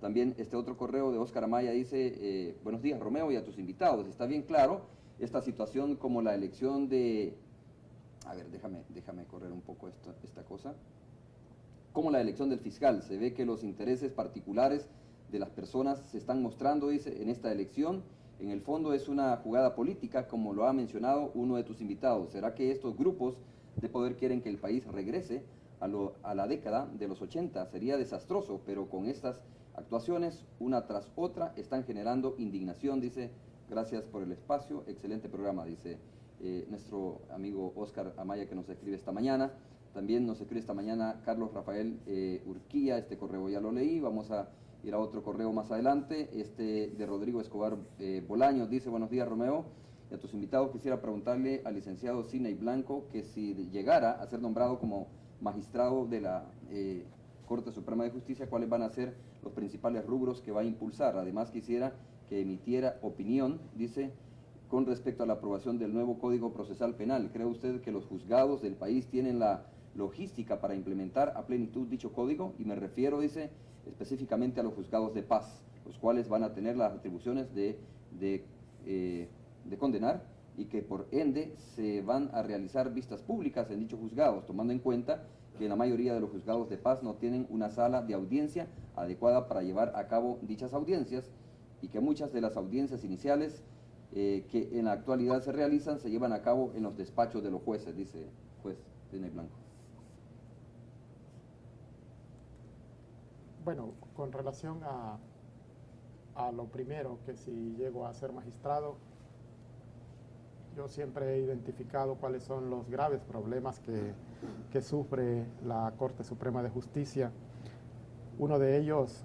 También este otro correo de Óscar Amaya dice, buenos días Romeo y a tus invitados. Está bien claro esta situación como la elección de... A ver, déjame correr un poco esta cosa. Como la elección del fiscal. Se ve que los intereses particulares de las personas se están mostrando, dice, en esta elección. En el fondo es una jugada política, como lo ha mencionado uno de tus invitados. ¿Será que estos grupos de poder quieren que el país regrese a la década de los 80? Sería desastroso, pero con estas actuaciones, una tras otra, están generando indignación, dice. Gracias por el espacio, excelente programa, dice nuestro amigo Óscar Amaya, que nos escribe esta mañana. También nos escribe esta mañana Carlos Rafael Urquía, este correo ya lo leí. Vamos a ir a otro correo más adelante, este de Rodrigo Escobar Bolaños. Dice, buenos días Romeo, y a tus invitados quisiera preguntarle al licenciado Sidney Blanco que si llegara a ser nombrado como magistrado de la Corte Suprema de Justicia, cuáles van a ser los principales rubros que va a impulsar. Además quisiera que emitiera opinión, dice, con respecto a la aprobación del nuevo Código Procesal Penal. ¿Cree usted que los juzgados del país tienen la logística para implementar a plenitud dicho código? Y me refiero, dice, específicamente a los juzgados de paz, los cuales van a tener las atribuciones de condenar y que por ende se van a realizar vistas públicas en dichos juzgados, tomando en cuenta que la mayoría de los juzgados de paz no tienen una sala de audiencia adecuada para llevar a cabo dichas audiencias y que muchas de las audiencias iniciales que en la actualidad se realizan se llevan a cabo en los despachos de los jueces, dice juez Sidney Blanco. Bueno, con relación a lo primero, que si llego a ser magistrado, yo siempre he identificado cuáles son los graves problemas que sufre la Corte Suprema de Justicia. Uno de ellos,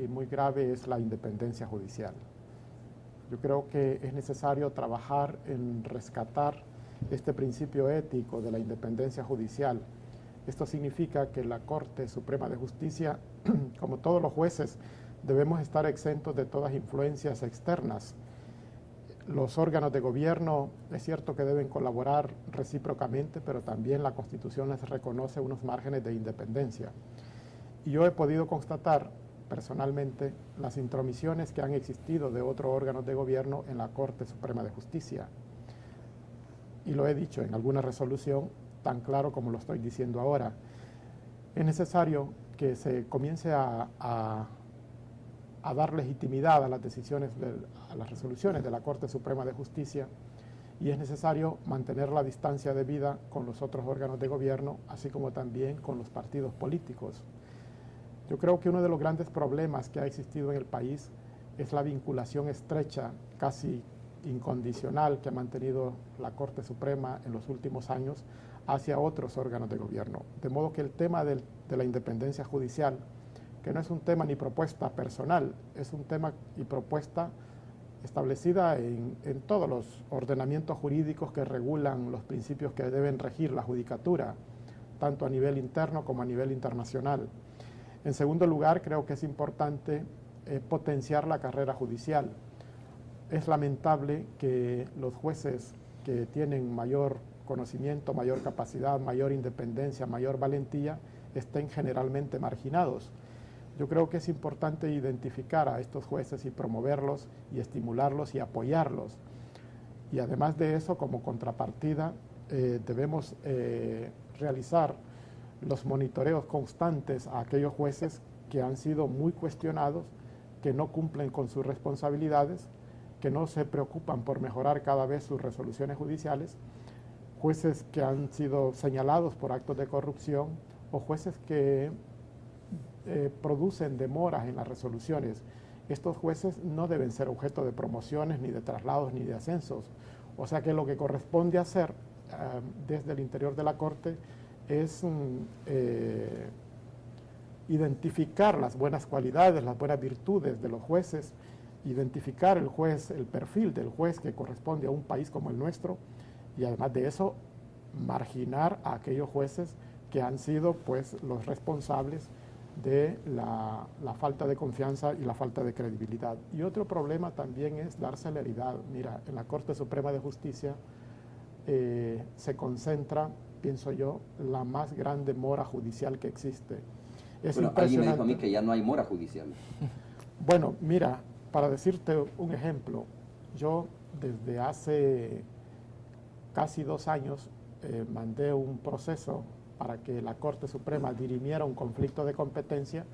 muy grave, es la independencia judicial. Yo creo que es necesario trabajar en rescatar este principio ético de la independencia judicial. Esto significa que la Corte Suprema de Justicia, como todos los jueces, debemos estar exentos de todas influencias externas. Los órganos de gobierno es cierto que deben colaborar recíprocamente, pero también la Constitución les reconoce unos márgenes de independencia. Y yo he podido constatar personalmente las intromisiones que han existido de otros órganos de gobierno en la Corte Suprema de Justicia. Y lo he dicho en alguna resolución, tan claro como lo estoy diciendo ahora. Es necesario que se comience a dar legitimidad a las decisiones, a las resoluciones de la Corte Suprema de Justicia, y es necesario mantener la distancia debida con los otros órganos de gobierno, así como también con los partidos políticos. Yo creo que uno de los grandes problemas que ha existido en el país es la vinculación estrecha, casi incondicional, que ha mantenido la Corte Suprema en los últimos años hacia otros órganos de gobierno. De modo que el tema de la independencia judicial, que no es un tema ni propuesta personal, es un tema y propuesta establecida en todos los ordenamientos jurídicos que regulan los principios que deben regir la judicatura, tanto a nivel interno como a nivel internacional. En segundo lugar, creo que es importante potenciar la carrera judicial. Es lamentable que los jueces que tienen mayor conocimiento, mayor capacidad, mayor independencia, mayor valentía, estén generalmente marginados. Yo creo que es importante identificar a estos jueces y promoverlos y estimularlos y apoyarlos. Y además de eso, como contrapartida, debemos realizar los monitoreos constantes a aquellos jueces que han sido muy cuestionados, que no cumplen con sus responsabilidades, que no se preocupan por mejorar cada vez sus resoluciones judiciales, jueces que han sido señalados por actos de corrupción o jueces que producen demoras en las resoluciones. Estos jueces no deben ser objeto de promociones, ni de traslados, ni de ascensos. O sea que lo que corresponde hacer desde el interior de la Corte es identificar las buenas cualidades, las buenas virtudes de los jueces, identificar el perfil del juez que corresponde a un país como el nuestro, y además de eso, marginar a aquellos jueces que han sido pues los responsables de la falta de confianza y la falta de credibilidad. Y otro problema también es dar celeridad. Mira, en la Corte Suprema de Justicia se concentra, pienso yo, la más grande mora judicial que existe. Es bueno, alguien me dijo a mí impresionante. que ya no hay mora judicial. Bueno, mira, para decirte un ejemplo, yo desde hace casi 2 años mandé un proceso para que la Corte Suprema dirimiera un conflicto de competencia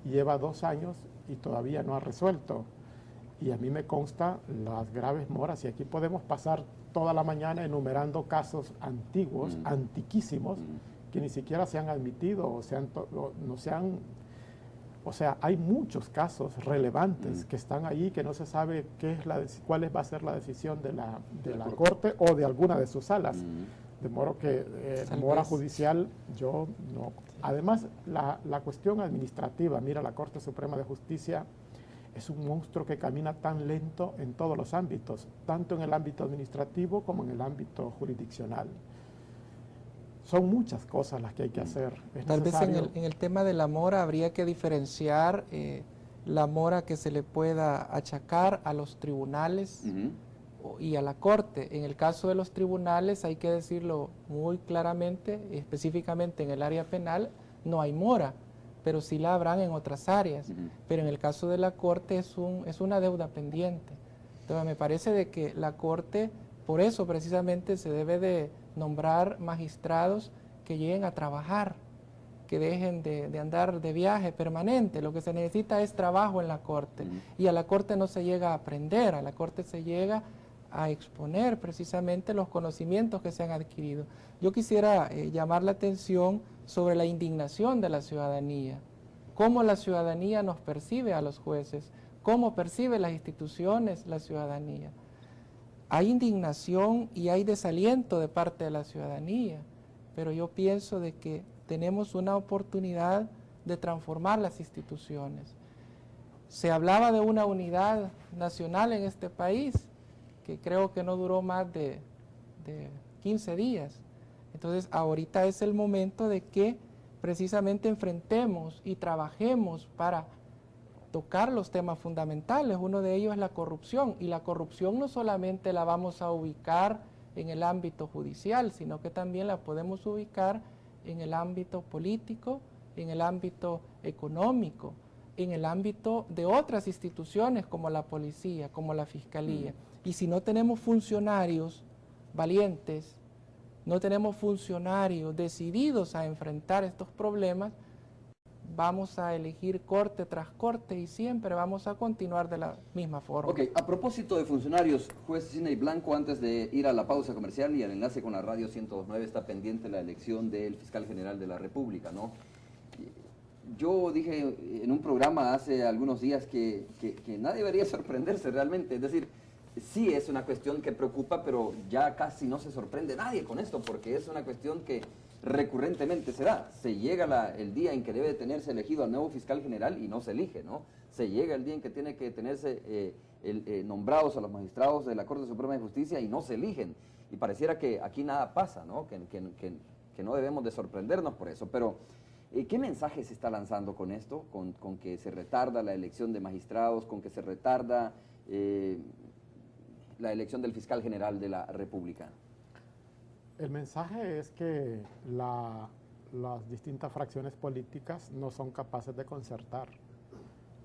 y lleva 2 años y todavía no ha resuelto. Y a mí me consta las graves moras, y aquí podemos pasar toda la mañana enumerando casos antiguos, antiquísimos, que ni siquiera se han admitido o no se han... O sea, hay muchos casos relevantes que están ahí, que no se sabe cuál va a ser la decisión de la Corte o de alguna de sus salas. De modo que mora judicial yo no. Además, la cuestión administrativa, mira, la Corte Suprema de Justicia es un monstruo que camina tan lento en todos los ámbitos, tanto en el ámbito administrativo como en el ámbito jurisdiccional. Son muchas cosas las que hay que hacer. Tal vez en el tema de la mora habría que diferenciar la mora que se le pueda achacar a los tribunales y a la Corte. En el caso de los tribunales hay que decirlo muy claramente, específicamente en el área penal no hay mora, pero sí la habrán en otras áreas. Pero en el caso de la Corte es una deuda pendiente. Entonces me parece de que la Corte, por eso precisamente se debe de nombrar magistrados que lleguen a trabajar, que dejen de andar de viaje permanente. Lo que se necesita es trabajo en la Corte. Y a la Corte no se llega a aprender, a la Corte se llega a exponer precisamente los conocimientos que se han adquirido. Yo quisiera llamar la atención sobre la indignación de la ciudadanía, cómo la ciudadanía nos percibe a los jueces, cómo percibe las instituciones la ciudadanía. Hay indignación y hay desaliento de parte de la ciudadanía, pero yo pienso de que tenemos una oportunidad de transformar las instituciones. Se hablaba de una unidad nacional en este país, que creo que no duró más de 15 días. Entonces, ahorita es el momento de que precisamente enfrentemos y trabajemos para tocar los temas fundamentales. Uno de ellos es la corrupción, y la corrupción no solamente la vamos a ubicar en el ámbito judicial, sino que también la podemos ubicar en el ámbito político, en el ámbito económico, en el ámbito de otras instituciones como la policía, como la fiscalía. Y si no tenemos funcionarios valientes, no tenemos funcionarios decididos a enfrentar estos problemas, vamos a elegir corte tras corte y siempre vamos a continuar de la misma forma. Ok, a propósito de funcionarios, juez Sidney Blanco, antes de ir a la pausa comercial y al enlace con la radio 102.9, está pendiente la elección del fiscal general de la República, ¿no? Yo dije en un programa hace algunos días que nadie debería sorprenderse realmente, es decir, sí es una cuestión que preocupa, pero ya casi no se sorprende nadie con esto, porque es una cuestión que recurrentemente se da. Se llega el día en que debe tenerse elegido al nuevo fiscal general y no se elige, ¿no? Se llega el día en que tiene que tenerse nombrados a los magistrados de la Corte Suprema de Justicia y no se eligen. Y pareciera que aquí nada pasa, ¿no? Que no debemos de sorprendernos por eso. Pero, ¿qué mensaje se está lanzando con esto? Con que se retarda la elección de magistrados, con que se retarda la elección del fiscal general de la República. El mensaje es que las distintas fracciones políticas no son capaces de concertar,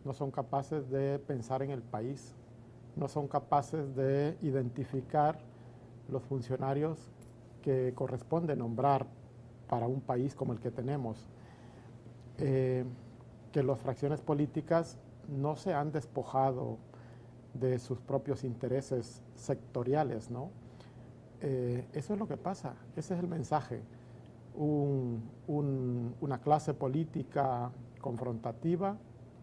no son capaces de pensar en el país, no son capaces de identificar los funcionarios que corresponde nombrar para un país como el que tenemos. Que las fracciones políticas no se han despojado de sus propios intereses sectoriales, ¿no? Eso es lo que pasa, ese es el mensaje. Una clase política confrontativa,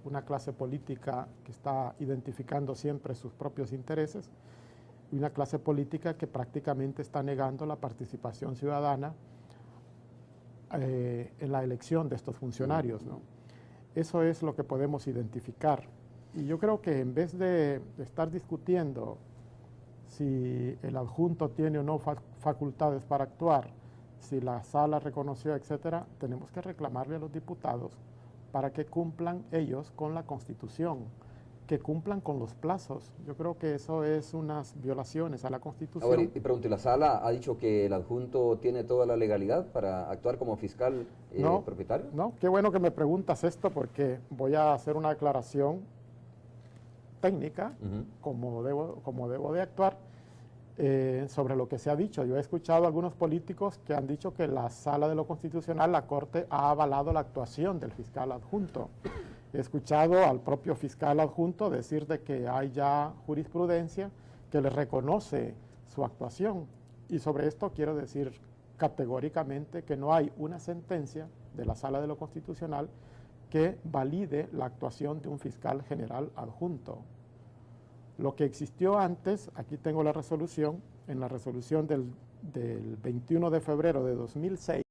una clase política que está identificando siempre sus propios intereses, y una clase política que prácticamente está negando la participación ciudadana en la elección de estos funcionarios, ¿no? Eso es lo que podemos identificar. Y yo creo que en vez de estar discutiendo si el adjunto tiene o no facultades para actuar, si la sala reconoció, etcétera, tenemos que reclamarle a los diputados para que cumplan ellos con la Constitución, que cumplan con los plazos. Yo creo que eso es unas violaciones a la Constitución. Ahora, y pregunto, ¿la sala ha dicho que el adjunto tiene toda la legalidad para actuar como fiscal propietario? No, qué bueno que me preguntas esto, porque voy a hacer una aclaración técnica, como debo de actuar, sobre lo que se ha dicho. Yo he escuchado a algunos políticos que han dicho que la Sala de lo Constitucional, la Corte, ha avalado la actuación del fiscal adjunto. He escuchado al propio fiscal adjunto decir de que hay ya jurisprudencia que le reconoce su actuación. Y sobre esto quiero decir categóricamente que no hay una sentencia de la Sala de lo Constitucional que valide la actuación de un fiscal general adjunto. Lo que existió antes, aquí tengo la resolución, en la resolución del 21 de febrero de 2006,